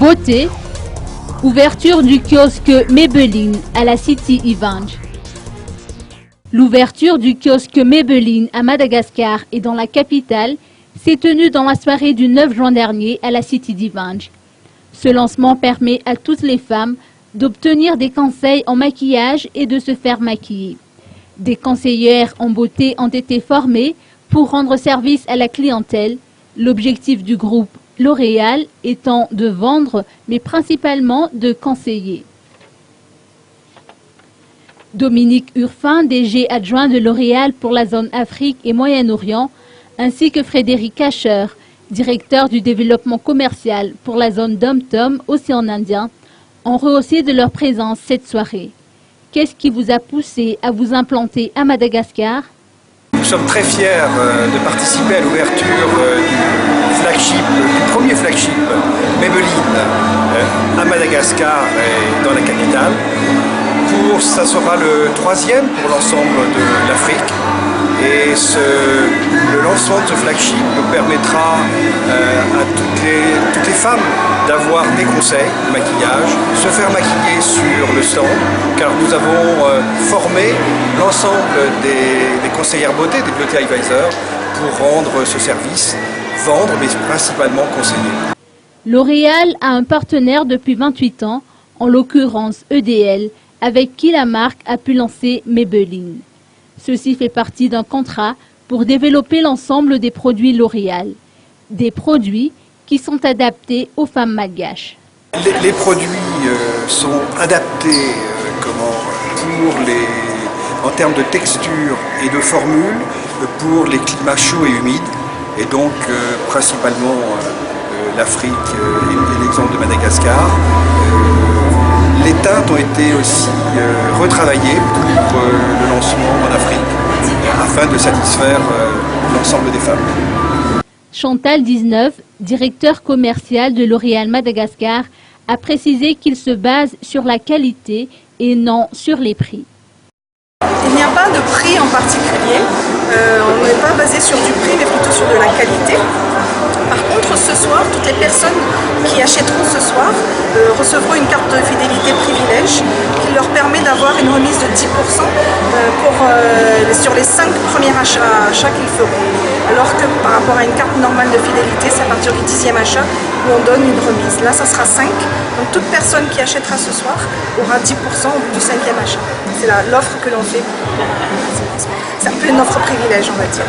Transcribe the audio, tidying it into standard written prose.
Beauté, ouverture du kiosque Maybelline à la City Ivange. L'ouverture du kiosque Maybelline à Madagascar et dans la capitale s'est tenue dans la soirée du 9 juin dernier à la City d'Ivange. Ce lancement permet à toutes les femmes d'obtenir des conseils en maquillage et de se faire maquiller. Des conseillères en beauté ont été formées pour rendre service à la clientèle. L'objectif du groupe L'Oréal étant de vendre, mais principalement de conseiller. Dominique Urfin, DG adjoint de L'Oréal pour la zone Afrique et Moyen-Orient, ainsi que Frédéric Cacher, directeur du développement commercial pour la zone Dom-Tom, Océan Indien, ont rehaussé de leur présence cette soirée. Qu'est-ce qui vous a poussé à vous implanter à Madagascar? Nous sommes très fiers de participer à l'ouverture du premier flagship Maybelline à Madagascar et dans la capitale. Ça sera le 3e pour l'ensemble de l'Afrique. Et le lancement de ce flagship permettra à toutes les femmes d'avoir des conseils de maquillage, se faire maquiller sur le stand, car nous avons formé l'ensemble des conseillères beauté, des beauty advisors, pour rendre ce service, vendre, mais principalement conseiller. L'Oréal a un partenaire depuis 28 ans, en l'occurrence EDL, avec qui la marque a pu lancer Maybelline. Ceci fait partie d'un contrat pour développer l'ensemble des produits L'Oréal. Des produits qui sont adaptés aux femmes malgaches. Les produits sont adaptés en termes de texture et de formule pour les climats chauds et humides. Et donc principalement l'Afrique et l'exemple de Madagascar. Les teintes ont été aussi retravaillées pour le lancement en Afrique, afin de satisfaire l'ensemble des femmes. Chantal 19, directeur commercial de L'Oréal Madagascar, a précisé qu'il se base sur la qualité et non sur les prix. Il n'y a pas de prix en particulier, on n'est pas basé sur du prix mais plutôt sur de la qualité. Par contre, ce soir, toutes les personnes qui achèteront ce soir recevront une carte de fidélité privilège qui leur permet d'avoir une remise de 10% sur les 5 premiers achats qu'ils feront. Alors que par rapport à une carte normale de fidélité, c'est à partir du 10e achat où on donne une remise. Là, ça sera 5. Donc toute personne qui achètera ce soir aura 10% au bout du 5e achat. C'est l'offre que l'on fait. C'est un peu une offre privilège, on va dire.